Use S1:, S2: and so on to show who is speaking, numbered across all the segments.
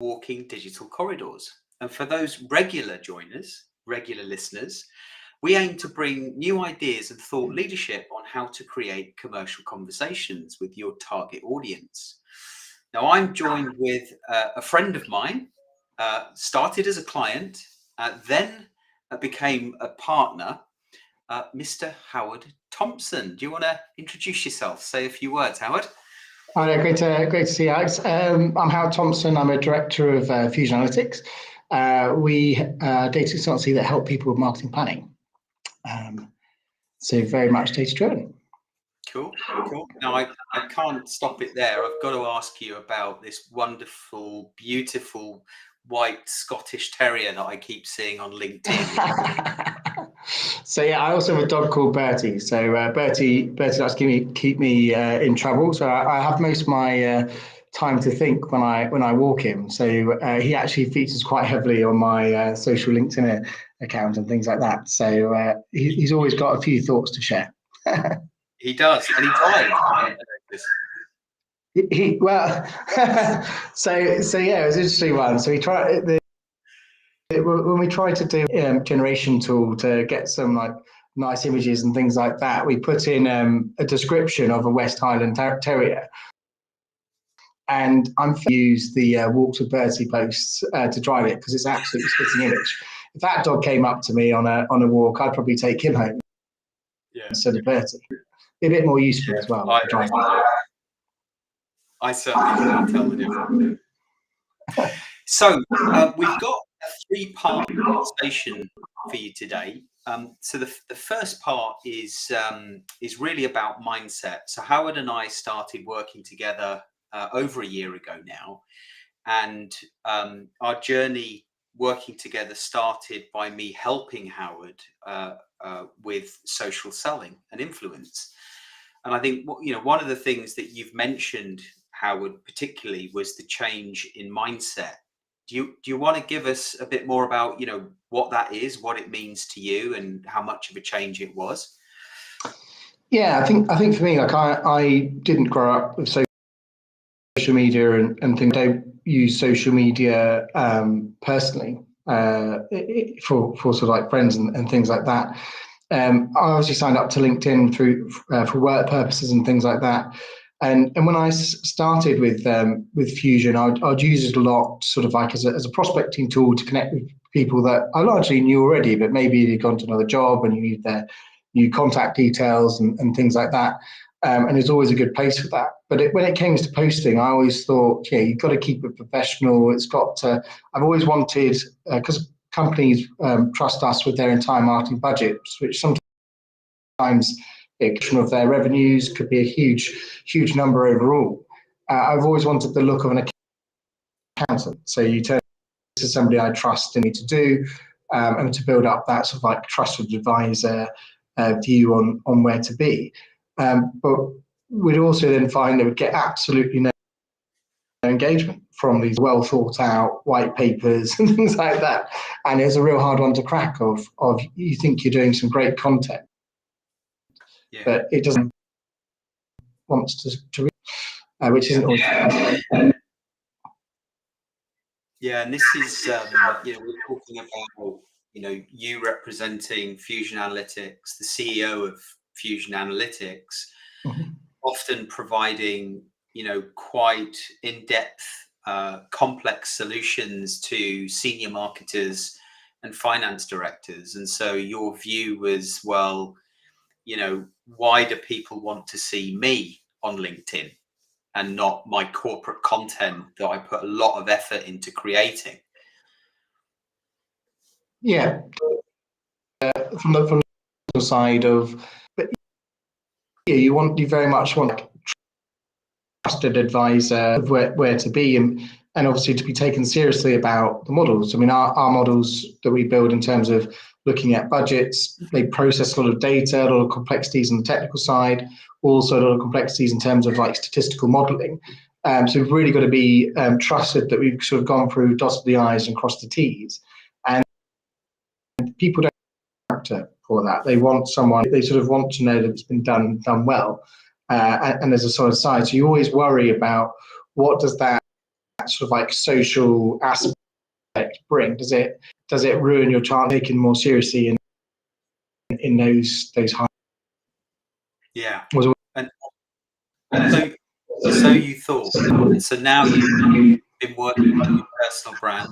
S1: walking digital corridors. And for those regular joiners, regular listeners, we aim to bring new ideas and thought leadership on how to create commercial conversations with your target audience. Now, I'm joined with a friend of mine, started as a client, then became a partner, Mr. Howard Thompson. Do you want to introduce yourself? Say a few words, Howard.
S2: Hi there, great to see you, Alex. I'm Howard Thompson. I'm a director of Fusion Analytics. We are a data consultancy that help people with marketing planning. So very much data driven.
S1: Cool. Now, I can't stop it there. I've got to ask you about this wonderful, beautiful white Scottish terrier that I keep seeing on LinkedIn.
S2: So yeah, I also have a dog called Bertie. So Bertie likes to keep me in trouble. So I have most of my time to think when I walk him. So he actually features quite heavily on my social LinkedIn account and things like that. So he's always got a few thoughts to share.
S1: He does, and he died.
S2: So yeah, it was an interesting one. So when we tried to do a generation tool to get some like nice images and things like that, we put in a description of a West Highland Terrier. And I'm going to use the Walks with Bertie posts to drive it because it's an absolutely spitting image. If that dog came up to me on a walk, I'd probably take him home instead of Bertie. Be a bit more useful as well.
S1: I certainly can't tell the difference. So we've got a three-part conversation for you today. So the first part is really about mindset. So Howard and I started working together over a year ago now, and our journey working together started by me helping Howard with social selling and influence. And I think one of the things that you've mentioned, Howard, particularly, was the change in mindset. Do you want to give us a bit more about what that is, what it means to you, and how much of a change it was?
S2: Yeah, I think for me, like I didn't grow up with social media and things. I don't use social media personally for sort of like friends and things like that. I obviously signed up to LinkedIn for work purposes and things like that. And when I started with Fusion, I'd use it a lot, sort of like as a prospecting tool to connect with people that I largely knew already, but maybe they'd gone to another job and you need their new contact details and things like that. And it's always a good place for that. But when it came to posting, I always thought, you've got to keep it professional. It's got to. I've always wanted, because companies trust us with their entire marketing budgets, which sometimes a portion of their revenues could be a huge number overall. I've always wanted the look of an accountant. So you turn to somebody I trust and need to do, and to build up that sort of like trusted advisor view on where to be. But we'd also then find that we'd get absolutely no engagement from these well thought out white papers and things like that. And it's a real hard one to crack of you think you're doing some great content, but it doesn't want to read, which isn't always.
S1: Yeah, and this is we're talking about you representing Fusion Analytics, the CEO of Fusion Analytics, often providing quite in-depth, complex solutions to senior marketers and finance directors. And so your view was, well, why do people want to see me on LinkedIn and not my corporate content that I put a lot of effort into creating?
S2: Yeah, from the side of, but you very much want trusted advisor of where to be and obviously to be taken seriously about the models. I mean, our models that we build in terms of looking at budgets, they process a lot of data, a lot of complexities on the technical side, also a lot of complexities in terms of like statistical modeling. So we've really got to be trusted that we've sort of gone through, dotted the I's and crossed the T's. And people don't have to for that. They sort of want to know that it's been done well. And there's a solid side. So you always worry about what does that that sort of like social aspect bring? Does it ruin your chance taken more seriously in those high?
S1: Yeah.
S2: Was
S1: And so you thought, and so now you've been working on your personal brand.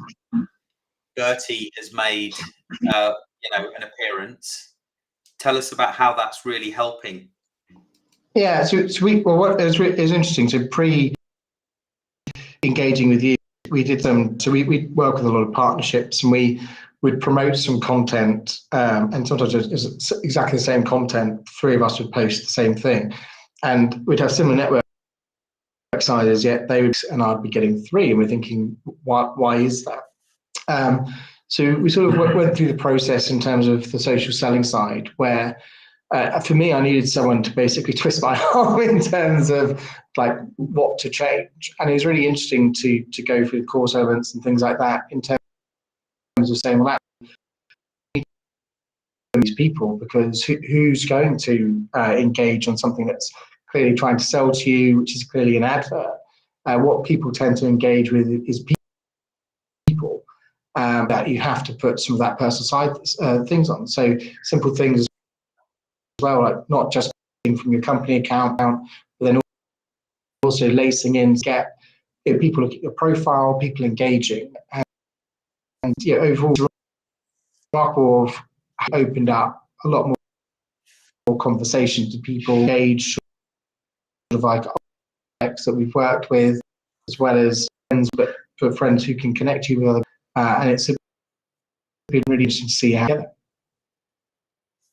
S1: Gertie has made, an appearance. Tell us about how that's really helping.
S2: Yeah, so what it was interesting. So engaging with you, we did we work with a lot of partnerships, and we would promote some content, and sometimes it's exactly the same content. Three of us would post the same thing, and we'd have similar network sizes, yet they would, and I'd be getting three, and we're thinking, why is that? So we sort of went through the process in terms of the social selling side, where for me, I needed someone to basically twist my arm in terms of like what to change. And it was really interesting to go through the course elements and things like that in terms of saying, well, these people, because who's going to engage on something that's clearly trying to sell to you, which is clearly an advert? What people tend to engage with is people that you have to put some of that personal side things on. So simple things as well, like not just from your company account, but then also lacing in to get people look at your profile, people engaging, and overall, remarkable opened up a lot more conversations to people engage, sort of like that we've worked with, as well as friends, but for friends who can connect you with other, and it's been really interesting to see how.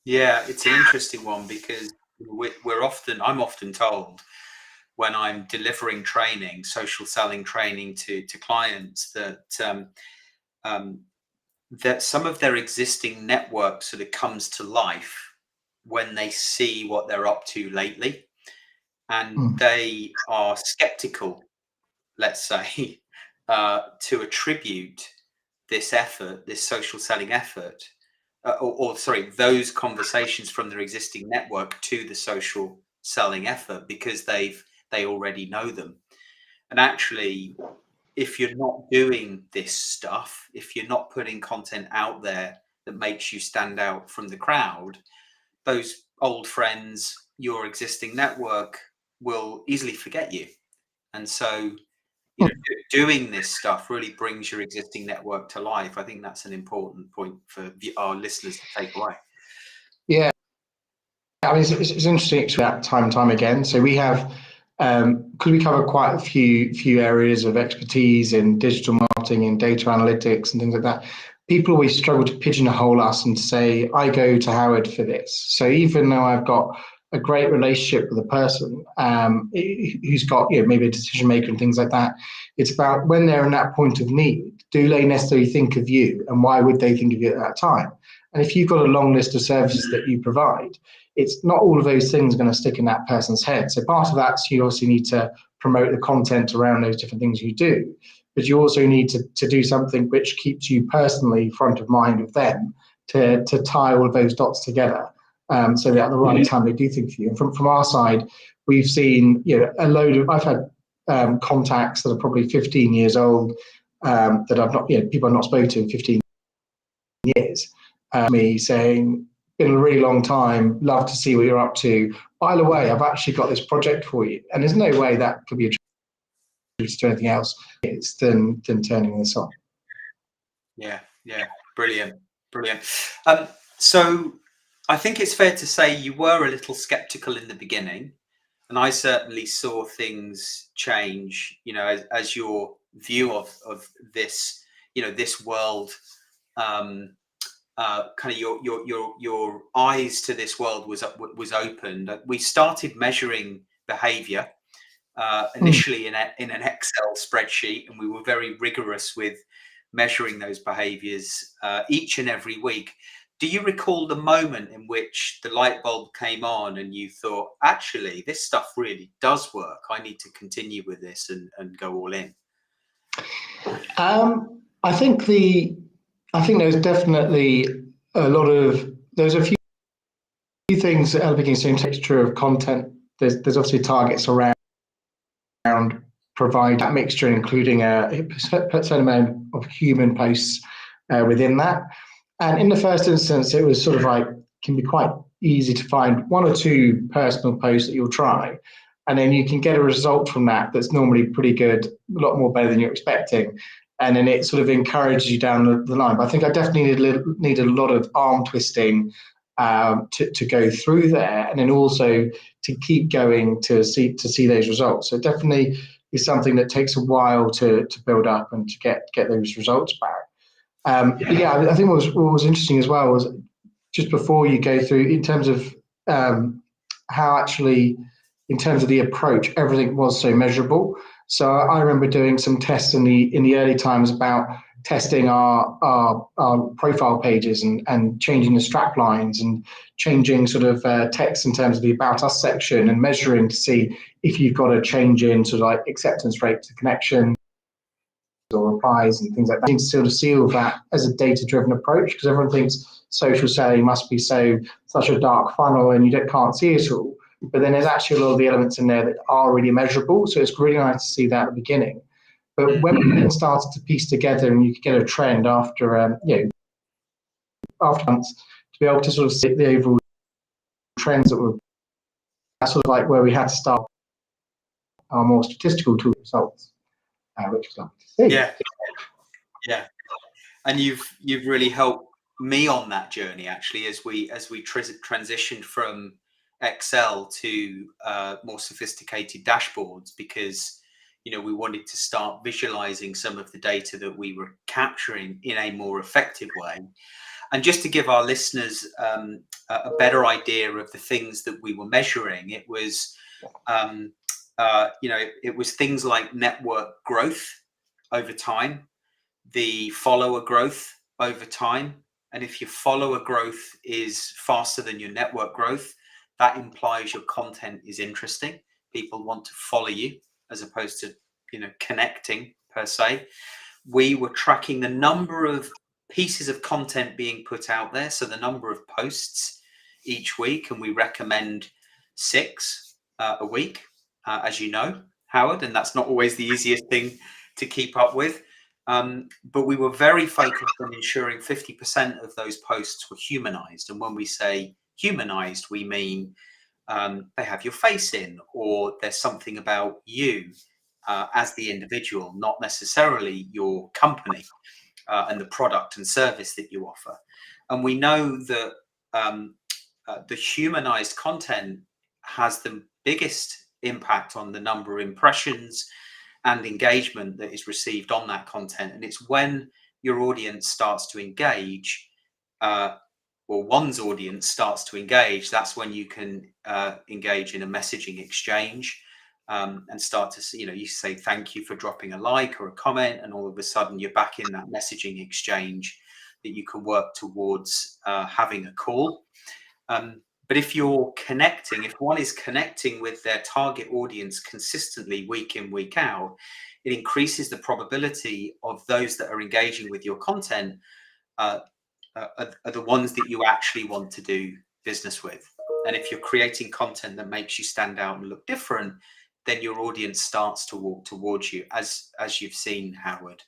S1: Yeah, it's an interesting one because I'm often told when I'm delivering training, social selling training to clients, that some of their existing network sort of comes to life when they see what they're up to lately, and they are skeptical, let's say, to attribute this effort, this social selling effort, or sorry, those conversations from their existing network to the social selling effort, because they already know them. And actually, if you're not doing this stuff, if you're not putting content out there that makes you stand out from the crowd, those old friends, your existing network, will easily forget you. And so, doing this stuff really brings your existing network to life. I think that's an important point for our listeners to take away.
S2: Yeah, I mean, it's interesting to that time and time again. So we have, because we cover quite a few areas of expertise in digital marketing and data analytics and things like that. People always struggle to pigeonhole us and say, I go to Howard for this. So even though I've got a great relationship with a person who's got maybe a decision maker and things like that, it's about when they're in that point of need, do they necessarily think of you, and why would they think of you at that time? And if you've got a long list of services that you provide, it's not all of those things are going to stick in that person's head. So part of that, you obviously need to promote the content around those different things you do, but you also need to do something which keeps you personally front of mind of them, to tie all of those dots together, so that at the right time they do think for you. And from our side, we've seen a load of, I've had contacts that are probably 15 years old, that I've not, people I've not spoken to in 15 years, me saying, been a really long time, love to see what you're up to. By the way, I've actually got this project for you. And there's no way that could be attributed to anything else than turning this on.
S1: Yeah, brilliant. So I think it's fair to say you were a little skeptical in the beginning, and I certainly saw things change, as your view of this, this world, kind of your eyes to this world was opened. We started measuring behavior initially in an Excel spreadsheet, and we were very rigorous with measuring those behaviors each and every week. Do you recall the moment in which the light bulb came on and you thought, actually, this stuff really does work, I need to continue with this and go all in?
S2: I think there's definitely there's a few things at the beginning. So in texture of content, there's obviously targets around provide that mixture, including a certain amount of human posts within that. And in the first instance, it was sort of like, can be quite easy to find one or two personal posts that you'll try, and then you can get a result from that that's normally pretty good, a lot more better than you're expecting. And then it sort of encourages you down the line. But I think I definitely need a lot of arm twisting to go through there, and then also to keep going to see those results. So definitely is something that takes a while to build up and to get those results back. But yeah, I think what was interesting as well was just before you go through in terms of how actually, in terms of the approach, everything was so measurable. So I remember doing some tests in the early times about testing our profile pages and changing the strap lines and changing sort of text in terms of the About Us section and measuring to see if you've got a change in sort of like acceptance rate to connection or replies and things like that. You need to sort of see all of that as a data-driven approach, because everyone thinks social selling must be such a dark funnel and you can't see it all. But then there's actually a lot of the elements in there that are really measurable. So it's really nice to see that at the beginning. But when we then started to piece together and you could get a trend after after months, to be able to sort of see the overall trends that were, that's sort of like where we had to start our more statistical tool results, which was lovely to see.
S1: Yeah. And you've really helped me on that journey, actually, as we transitioned from Excel to more sophisticated dashboards, because we wanted to start visualizing some of the data that we were capturing in a more effective way. And just to give our listeners a better idea of the things that we were measuring, it was it was things like network growth over time, the follower growth over time. And if your follower growth is faster than your network growth, that implies your content is interesting. People want to follow you as opposed to, connecting per se. We were tracking the number of pieces of content being put out there. So the number of posts each week, and we recommend 6 a week, as you know, Howard, and that's not always the easiest thing to keep up with. But we were very focused on ensuring 50% of those posts were humanized. And when we say humanized, we mean they have your face in, or there's something about you as the individual, not necessarily your company and the product and service that you offer. And we know that the humanized content has the biggest impact on the number of impressions and engagement that is received on that content. And it's when your audience starts to engage, or one's audience starts to engage, that's when you can engage in a messaging exchange and start to see, you say thank you for dropping a like or a comment, and all of a sudden you're back in that messaging exchange that you can work towards having a call. But if you're connecting, if one is connecting with their target audience consistently week in, week out, it increases the probability of those that are engaging with your content are the ones that you actually want to do business with. And if you're creating content that makes you stand out and look different, then your audience starts to walk towards you, as you've seen, Howard.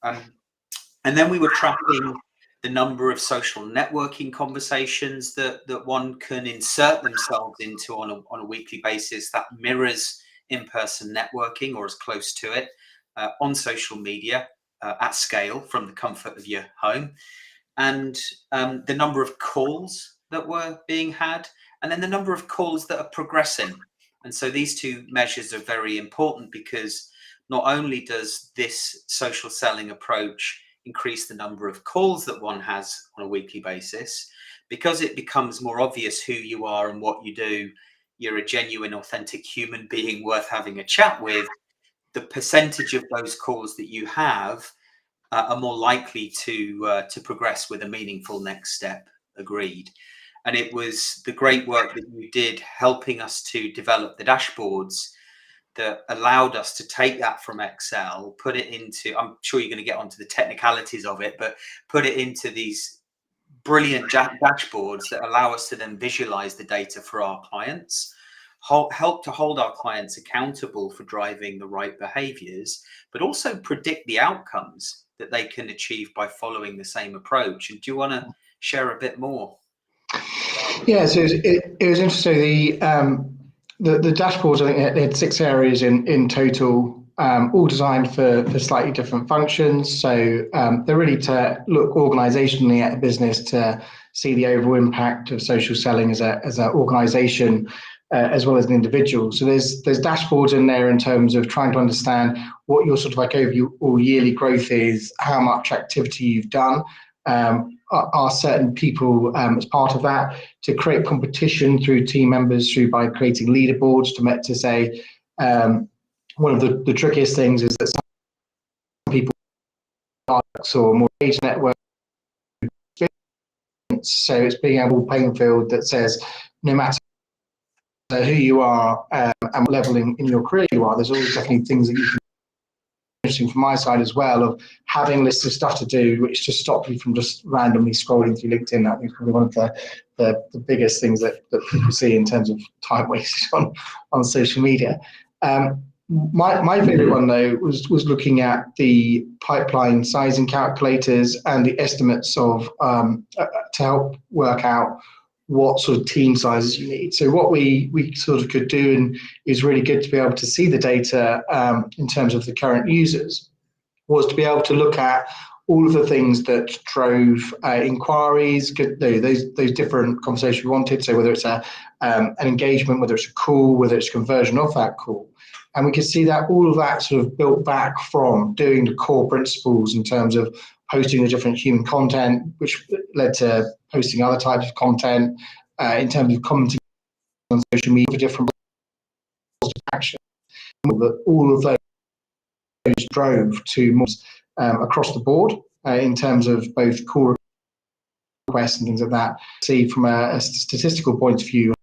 S1: And then we were tracking the number of social networking conversations that one can insert themselves into on a weekly basis that mirrors in-person networking, or as close to it, on social media at scale from the comfort of your home. And the number of calls that were being had, and then the number of calls that are progressing. And so these two measures are very important, because not only does this social selling approach increase the number of calls that one has on a weekly basis, because it becomes more obvious who you are and what you do, you're a genuine, authentic human being worth having a chat with. The percentage of those calls that you have are more likely to progress with a meaningful next step agreed. And it was the great work that you did helping us to develop the dashboards that allowed us to take that from Excel, put it into, I'm sure you're going to get onto the technicalities of it, but put it into these brilliant dashboards that allow us to then visualize the data for our clients. help to hold our clients accountable for driving the right behaviors, but also predict the outcomes that they can achieve by following the same approach. And do you want to share a bit more?
S2: Yeah, so it was interesting. The dashboards, I think they had 6 areas in total, all designed for slightly different functions. So they're really to look organisationally at a business to see the overall impact of social selling as an organisation, as well as an individual. So there's dashboards in there in terms of trying to understand what your sort of like overall yearly growth is, how much activity you've done. Are certain people as part of that, to create competition through team members by creating leaderboards to say one of the trickiest things is that some people or more age network, so it's being able to playing field that says no matter who you are and what level in your career you are, there's always definitely things that you can. Interesting from my side as well, of having lists of stuff to do, which just stop you from just randomly scrolling through LinkedIn. I think is probably one of the biggest things that people see in terms of time wasted on social media. My favorite one though was looking at the pipeline sizing calculators and the estimates of to help work out what sort of team sizes you need. So what we sort of could do, and is really good to be able to see the data in terms of the current users, was to be able to look at all of the things that drove inquiries, those different conversations we wanted. So whether it's an engagement, whether it's a call, whether it's a conversion of that call. And we could see that all of that sort of built back from doing the core principles in terms of posting the different human content, which led to posting other types of content, in terms of commenting on social media for different action. All of those drove to more across the board in terms of both call requests and things like that. See from a statistical point of view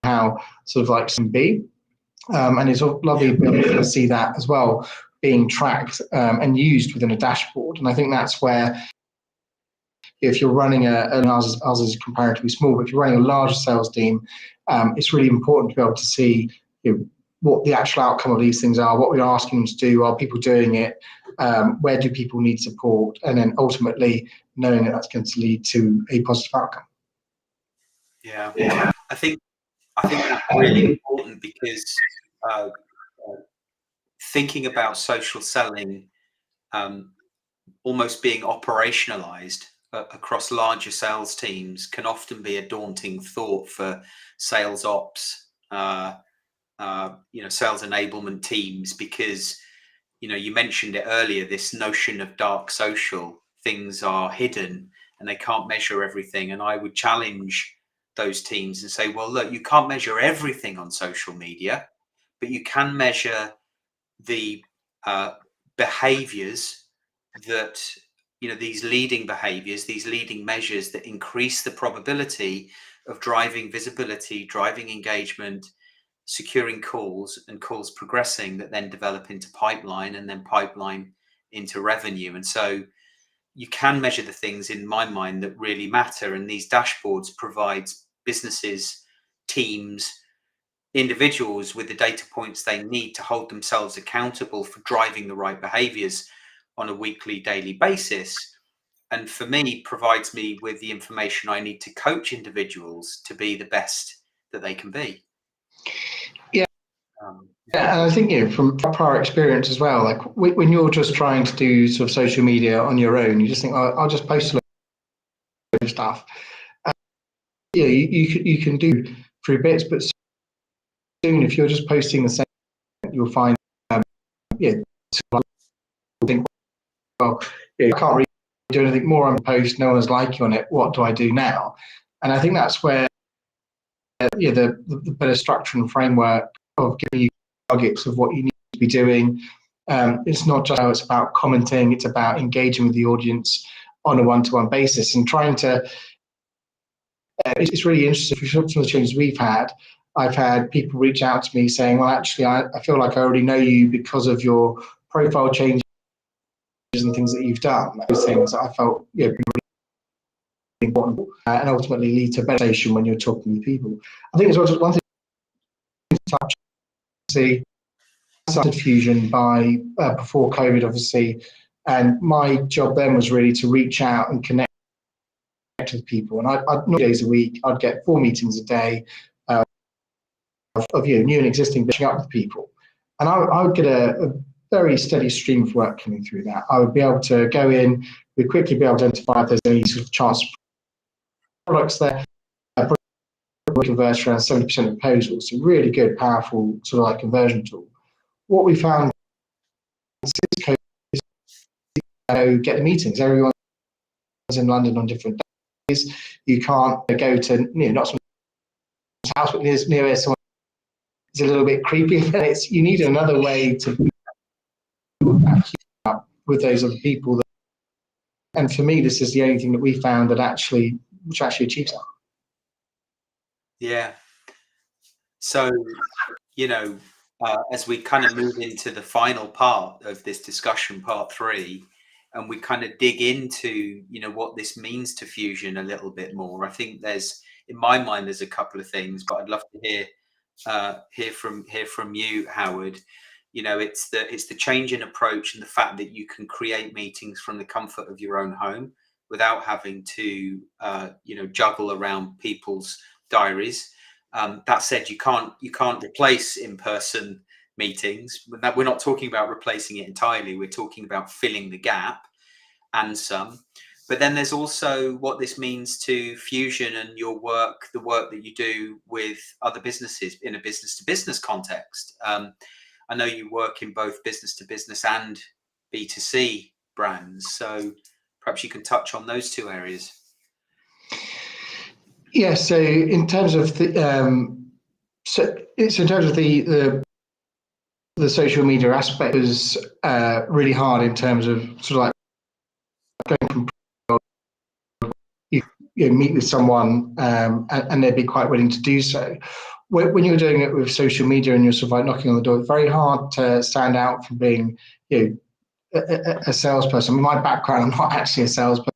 S2: how sort of like some be. And it's lovely to be able to see that as well being tracked and used within a dashboard. And I think that's where, if you're running and ours is comparatively small, but if you're running a larger sales team, it's really important to be able to see what the actual outcome of these things are, what we're asking them to do, are people doing it, where do people need support, and then ultimately knowing that that's going to lead to a positive outcome.
S1: Yeah. I think that's really important, because thinking about social selling almost being operationalized across larger sales teams can often be a daunting thought for sales ops, sales enablement teams, because you mentioned it earlier, this notion of dark social. Things are hidden and they can't measure everything. And I would challenge those teams and say, well, look, you can't measure everything on social media, but you can measure the behaviors that, these leading behaviors, these leading measures that increase the probability of driving visibility, driving engagement, securing calls, and calls progressing that then develop into pipeline, and then pipeline into revenue. And so you can measure the things, in my mind, that really matter. And these dashboards provide businesses, teams, individuals with the data points they need to hold themselves accountable for driving the right behaviors on a weekly, daily basis. And for me, provides me with the information I need to coach individuals to be the best that they can be.
S2: Yeah. Yeah, and I think from prior experience as well, like when you're just trying to do sort of social media on your own, you just think, I'll just post a lot of stuff. You can do through bits, but soon if you're just posting the same, you'll find think, well, I can't really do anything more on post. No one's liking on it. What do I do now? And I think that's where the better structure and framework of giving you targets of what you need to be doing. It's not just how it's about commenting, it's about engaging with the audience on a one-to-one basis and trying to, it's really interesting. If you look at some of the changes we've had, I've had people reach out to me saying, well, actually, I feel like I already know you because of your profile changes and things that you've done. Those things that I felt really important and ultimately lead to better when you're talking with people. I think as well, just one thing touch. See, I started Fusion by before COVID, obviously, and my job then was really to reach out and connect with people. And I'd 9 days a week, I'd get 4 meetings a day of new and existing, reaching out with people, and I would get a very steady stream of work coming through that. I would be able to go in, we'd quickly be able to identify if there's any sort of chance products there. We convert around 70% of proposals, so really good, powerful sort of like conversion tool. What we found is get the meetings. Everyone's in London on different days. You can't go to not someone's house, but near someone. It's a little bit creepy. You need another way to up with those other people. And for me, this is the only thing that we found that actually achieves that.
S1: Yeah. So, as we kind of move into the final part of this discussion, part 3, and we kind of dig into, what this means to Fusion a little bit more, I think in my mind, there's a couple of things, but I'd love to hear from you, Howard. It's the change in approach and the fact that you can create meetings from the comfort of your own home without having to, juggle around people's diaries. That said, you can't replace in-person meetings. We're not talking about replacing it entirely. We're talking about filling the gap and some. But then there's also what this means to Fusion and your work, the work that you do with other businesses in a business-to-business context. I know you work in both business-to-business and B2C brands. So perhaps you can touch on those 2 areas.
S2: Yeah. So in terms of the the social media aspect is really hard in terms of sort of like going from you meet with someone and they'd be quite willing to do so. When you're doing it with social media and you're sort of like knocking on the door, it's very hard to stand out from being a salesperson. I mean, my background, I'm not actually a salesperson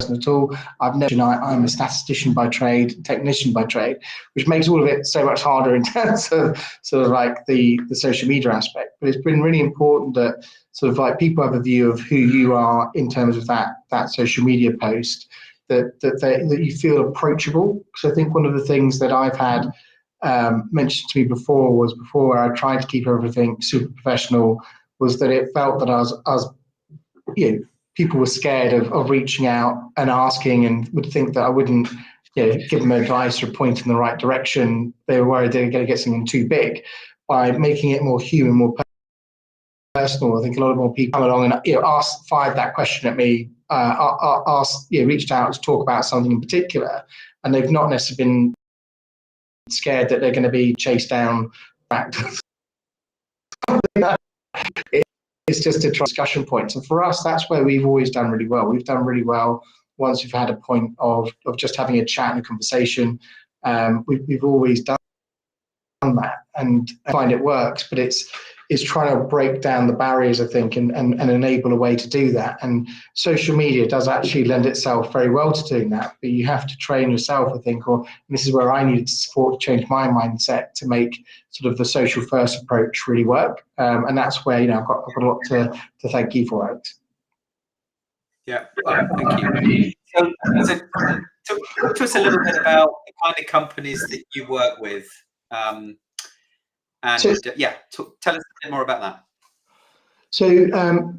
S2: at all. I'm a statistician by trade, technician by trade, which makes all of it so much harder in terms of sort of like the social media aspect. But it's been really important that sort of like people have a view of who you are in terms of that social media post, that you feel approachable. Because I think one of the things that I've had mentioned to me before where I tried to keep everything super professional, was that it felt that I was people were scared of reaching out and asking, and would think that I wouldn't give them advice or point in the right direction. They were worried they were going to get something too big. By making it more human, more personal, I think a lot of more people come along and fired that question at me, reached out to talk about something in particular, and they've not necessarily been scared that they're going to be chased down back. It's just a discussion point. So for us, that's where we've always done really well. We've done really well once we've had a point of just having a chat and a conversation. We've always done that, and I find it works, but it's trying to break down the barriers, I think, and enable a way to do that. And social media does actually lend itself very well to doing that, but you have to train yourself, I think, or this is where I needed support to change my mindset to make sort of the social first approach really work. And that's where, I've got a lot to thank you for, Alex.
S1: Yeah, thank you. So talk to us a little bit about the kind of companies that you work with. Tell us a bit more about that.
S2: So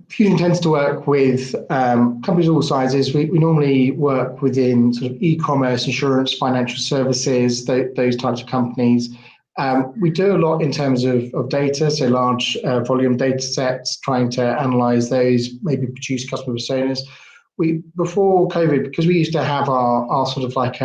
S2: Fusion tends to work with companies of all sizes. We normally work within sort of e-commerce, insurance, financial services, those types of companies. We do a lot in terms of data, so large volume data sets, trying to analyze those, maybe produce customer personas. Before COVID, because we used to have our sort of like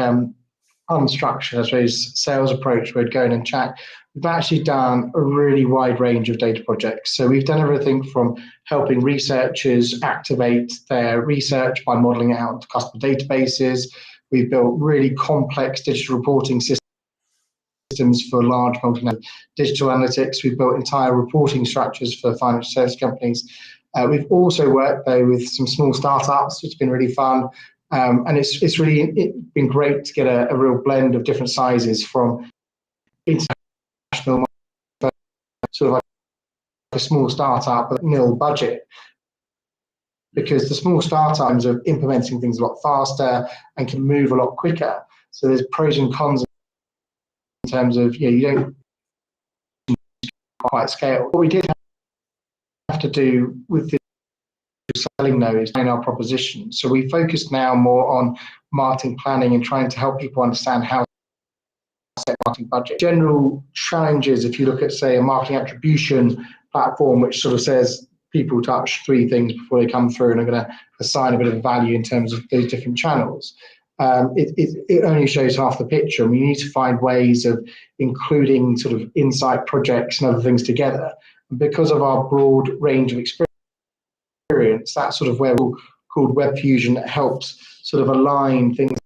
S2: unstructured, I suppose, sales approach, where we'd go in and chat. We've actually done a really wide range of data projects. So we've done everything from helping researchers activate their research by modeling it out to customer databases. We've built really complex digital reporting systems for large multinational digital analytics. We've built entire reporting structures for financial service companies. We've also worked though with some small startups, which has been really fun. And it's been great to get a real blend of different sizes, from international sort of like a small startup with nil budget, because the small startups are implementing things a lot faster and can move a lot quicker. So there's pros and cons in terms of, you don't quite scale. What we did have to do with the selling though is in our proposition. So we focus now more on marketing planning and trying to help people understand how to set marketing budget. General challenges, if you look at, say, a marketing attribution platform, which sort of says people touch 3 things before they come through and are going to assign a bit of value in terms of those different channels. It only shows half the picture, and we need to find ways of including sort of insight projects and other things together. And because of our broad range of experience, that's sort of where we're called Web Fusion, that helps sort of align things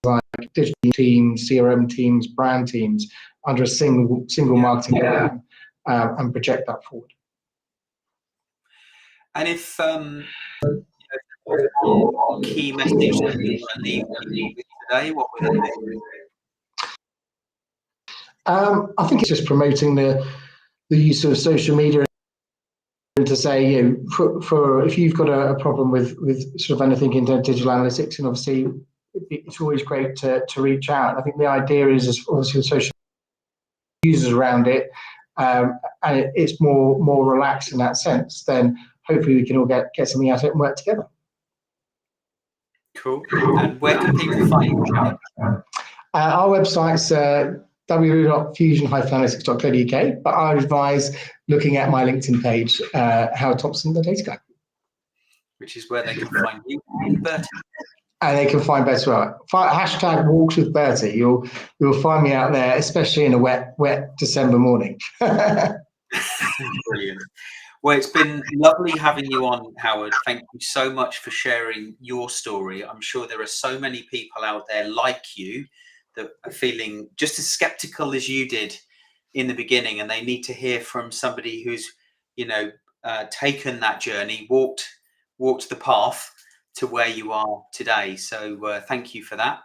S2: like digital teams, CRM teams, brand teams under a single marketing program, and project that forward.
S1: And if key message that you want to leave with today, what would it be?
S2: I think it's just promoting the use of social media, and to say, for if you've got a problem with sort of anything in digital analytics, and obviously it's always great to reach out. I think the idea is obviously social users around it, and it's more relaxed in that sense. Then hopefully we can all get something out of it and work together.
S1: Cool. And where can people find you?
S2: Our website's www.fusion-analytics.co.uk, but I would advise looking at my LinkedIn page, Howard Thompson, the data guy.
S1: Which is where they can find you and Bertie.
S2: And they can find Bertie. Hashtag walks with Bertie. You'll find me out there, especially in a wet December morning.
S1: Brilliant. Well, it's been lovely having you on, Howard. Thank you so much for sharing your story. I'm sure there are so many people out there like you that are feeling just as skeptical as you did in the beginning, and they need to hear from somebody who's, taken that journey, walked the path to where you are today. So thank you for that.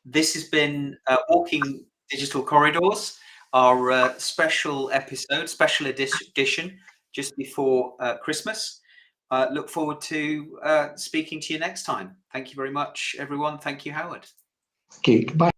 S1: This has been Walking Digital Corridors, our special episode, special edition, just before Christmas. Look forward to speaking to you next time. Thank you very much, everyone. Thank you, Howard.
S2: Okay, goodbye.